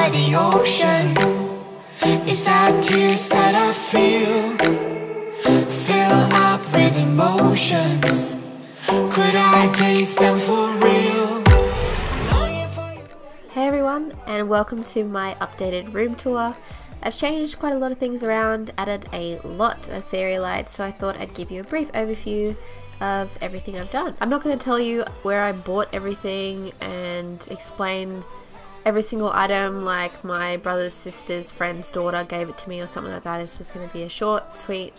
by the ocean. It's that tears that I feel, fill up with emotions. Could I taste them for real? Hey everyone, and welcome to my updated room tour. I've changed quite a lot of things around, added a lot of fairy lights, so I thought I'd give you a brief overview of everything I've done. I'm not going to tell you where I bought everything and explain every single item like my brother's sister's friend's daughter gave it to me or something like that. It's just going to be a short, sweet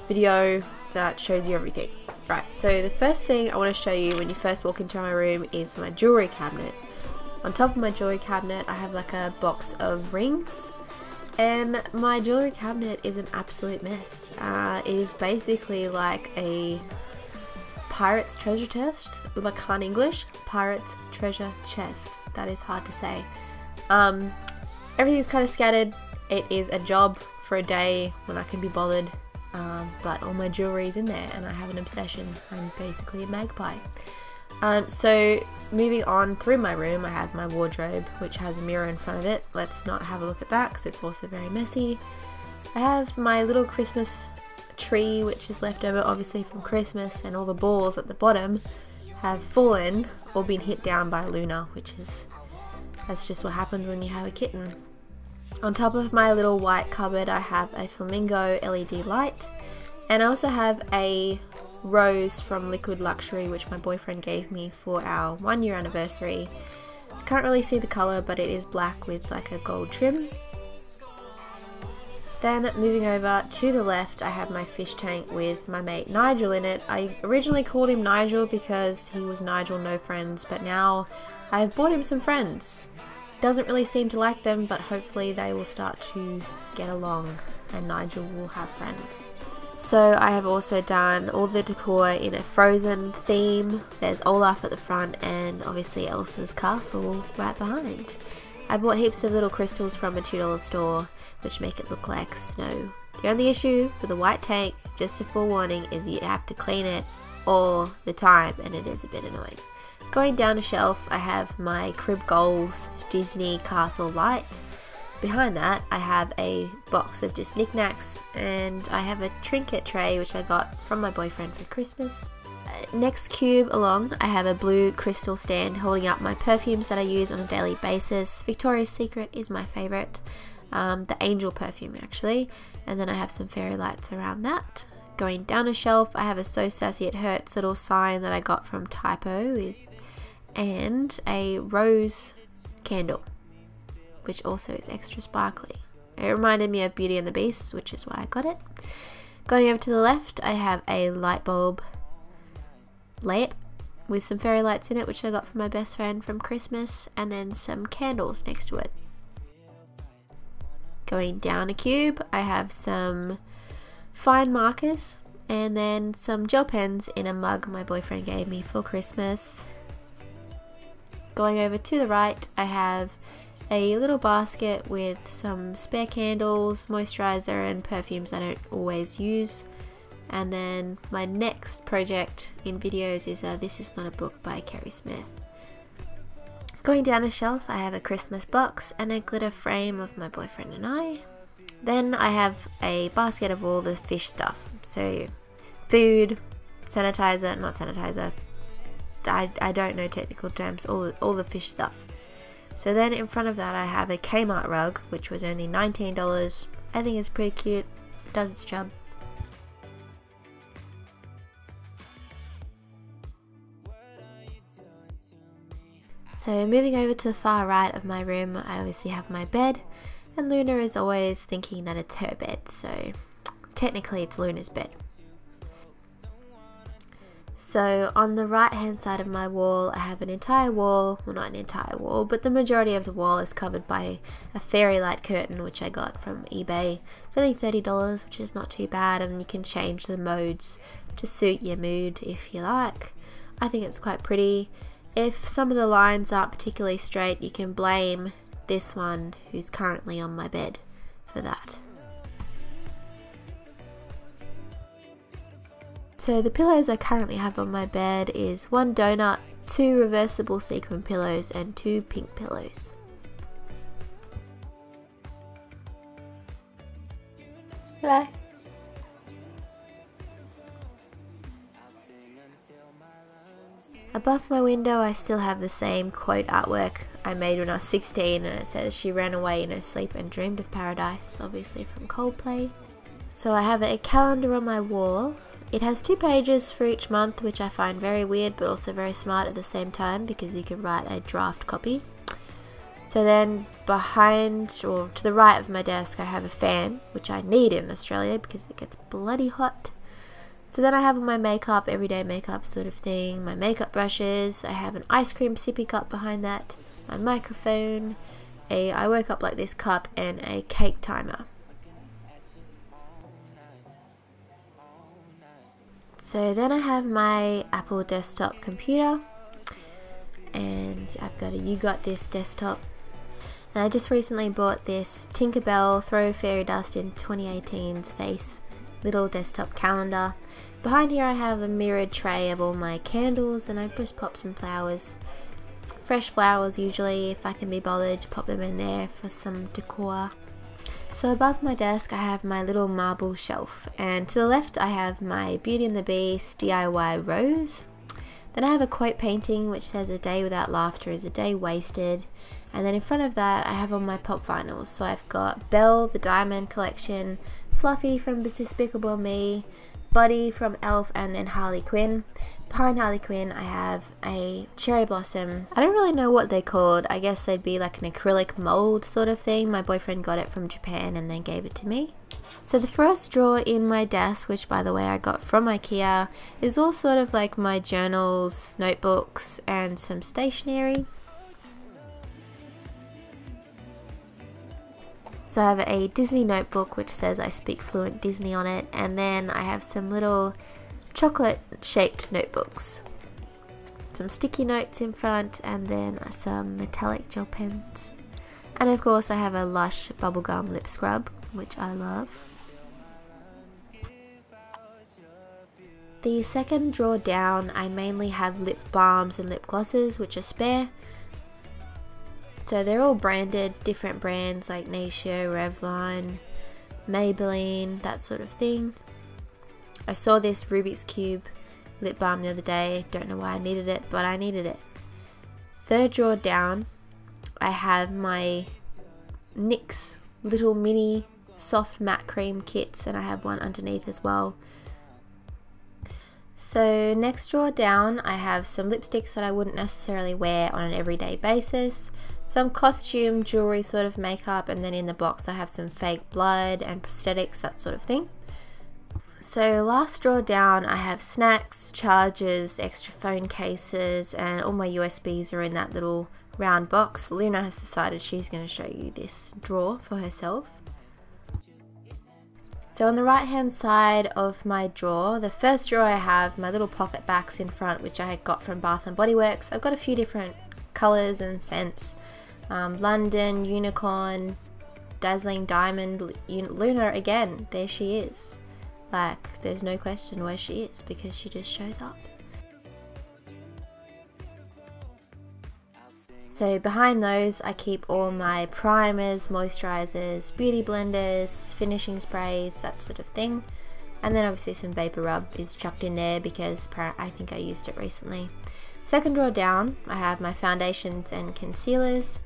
video that shows you everything. Right, so the first thing I want to show you when you first walk into my room is my jewelry cabinet. On top of my jewelry cabinet I have like a box of rings, and my jewelry cabinet is an absolute mess. It is basically like a pirate's treasure chest. I can't English. Pirate's treasure chest. That is hard to say. Everything's kind of scattered. It is a job for a day when I can be bothered. But all my jewelry is in there and I have an obsession. I'm basically a magpie. So moving on through my room, I have my wardrobe, which has a mirror in front of it. Let's not have a look at that because it's also very messy. I have my little Christmas tree, which is left over obviously from Christmas, and all the balls at the bottom have fallen or been hit down by Luna, that's just what happens when you have a kitten. On top of my little white cupboard I have a flamingo LED light, and I also have a rose from Liquid Luxury which my boyfriend gave me for our 1-year anniversary. I can't really see the colour, but it is black with like a gold trim. Then moving over to the left I have my fish tank with my mate Nigel in it. I originally called him Nigel because he was Nigel no friends, but now I've bought him some friends. Doesn't really seem to like them, but hopefully they will start to get along and Nigel will have friends. So I have also done all the decor in a Frozen theme. There's Olaf at the front and obviously Elsa's castle right behind. I bought heaps of little crystals from a $2 store which make it look like snow. The only issue with the white tank, just a forewarning, is you have to clean it all the time and it is a bit annoying. Going down a shelf I have my Crib Goals Disney Castle light. Behind that I have a box of just knickknacks, and I have a trinket tray which I got from my boyfriend for Christmas. Next cube along I have a blue crystal stand holding up my perfumes that I use on a daily basis. Victoria's Secret is my favourite, the Angel perfume actually, and then I have some fairy lights around that. Going down a shelf I have a So Sassy It Hurts little sign that I got from Typo, and a rose candle which also is extra sparkly. It reminded me of Beauty and the Beast, which is why I got it. Going over to the left I have a light bulb lamp with some fairy lights in it which I got from my best friend from Christmas, and then some candles next to it. Going down a cube I have some fine markers and then some gel pens in a mug my boyfriend gave me for Christmas. Going over to the right I have a little basket with some spare candles, moisturizer and perfumes I don't always use. And then my next project in videos is This Is Not a Book by Kerry Smith. Going down a shelf I have a Christmas box and a glitter frame of my boyfriend and I. Then I have a basket of all the fish stuff. So food, sanitizer, not sanitizer, I don't know technical terms, all the fish stuff. So then in front of that I have a Kmart rug which was only $19. I think it's pretty cute, it does its job. So moving over to the far right of my room I obviously have my bed, and Luna is always thinking that it's her bed, so technically it's Luna's bed. So on the right hand side of my wall I have an entire wall, well not an entire wall, but the majority of the wall is covered by a fairy light curtain which I got from eBay. It's only $30, which is not too bad, and you can change the modes to suit your mood if you like. I think it's quite pretty. If some of the lines aren't particularly straight you can blame this one who's currently on my bed for that. So the pillows I currently have on my bed is one donut, 2 reversible sequin pillows and 2 pink pillows. Bye. Above my window I still have the same quote artwork I made when I was 16, and it says she ran away in her sleep and dreamed of paradise, obviously from Coldplay. So I have a calendar on my wall. It has 2 pages for each month, which I find very weird but also very smart at the same time, because you can write a draft copy. So then behind, or to the right of my desk, I have a fan, which I need in Australia because it gets bloody hot. So then I have all my makeup, everyday makeup sort of thing, my makeup brushes, I have an ice cream sippy cup behind that, my microphone, I woke up like this cup, and a cake timer. So then I have my Apple desktop computer, and I've got a You Got This desktop. And I just recently bought this Tinkerbell Throw Fairy Dust in 2018's face little desktop calendar. Behind here I have a mirrored tray of all my candles, and I just pop some flowers. Fresh flowers usually, if I can be bothered to pop them in there for some decor. So above my desk I have my little marble shelf, and to the left I have my Beauty and the Beast DIY rose. Then I have a quote painting which says a day without laughter is a day wasted, and then in front of that I have all my pop vinyls. So I've got Belle, the Diamond Collection, Fluffy from Despicable Me, Buddy from Elf, and then Harley Quinn. Behind Harley Quinn I have a cherry blossom. I don't really know what they're called. I guess they'd be like an acrylic mold sort of thing. My boyfriend got it from Japan and then gave it to me. So the first drawer in my desk, which by the way I got from IKEA, is all sort of like my journals, notebooks, and some stationery. So I have a Disney notebook which says I speak fluent Disney on it, and then I have some little chocolate shaped notebooks, some sticky notes in front, and then some metallic gel pens, and of course I have a Lush bubblegum lip scrub which I love. The second drawer down I mainly have lip balms and lip glosses which are spare. So they're all branded, different brands like Natio, Revlon, Maybelline, that sort of thing. I saw this Rubik's Cube lip balm the other day, don't know why I needed it, but I needed it. Third drawer down, I have my NYX little mini soft matte cream kits, and I have one underneath as well. So next drawer down, I have some lipsticks that I wouldn't necessarily wear on an everyday basis, some costume, jewelry sort of makeup, and then in the box I have some fake blood and prosthetics, that sort of thing. So last drawer down I have snacks, chargers, extra phone cases, and all my USBs are in that little round box. Luna has decided she's going to show you this drawer for herself. So on the right hand side of my drawer, the first drawer I have my little pocket backs in front which I got from Bath and Body Works. I've got a few different colours and scents. London, Unicorn, Dazzling Diamond, Luna again, there she is. Like, there's no question where she is because she just shows up. So behind those I keep all my primers, moisturizers, beauty blenders, finishing sprays, that sort of thing. And then obviously some vapor rub is chucked in there because I think I used it recently. Second drawer down I have my foundations and concealers.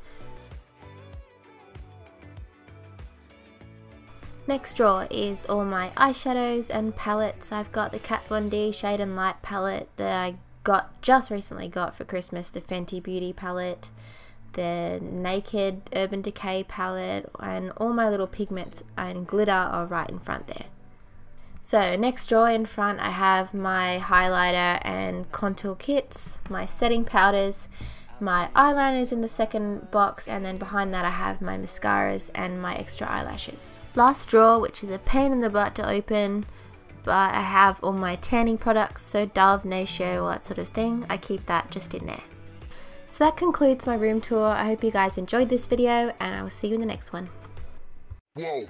Next drawer is all my eyeshadows and palettes. I've got the Kat Von D Shade and Light palette that I just recently got for Christmas, the Fenty Beauty palette, the Naked Urban Decay palette, and all my little pigments and glitter are right in front there. So next drawer in front I have my highlighter and contour kits, my setting powders, my eyeliners in the second box, and then behind that I have my mascaras and my extra eyelashes. Last drawer, which is a pain in the butt to open, but I have all my tanning products, so Dove, Natio, all that sort of thing. I keep that just in there. So that concludes my room tour. I hope you guys enjoyed this video, and I will see you in the next one. Whoa.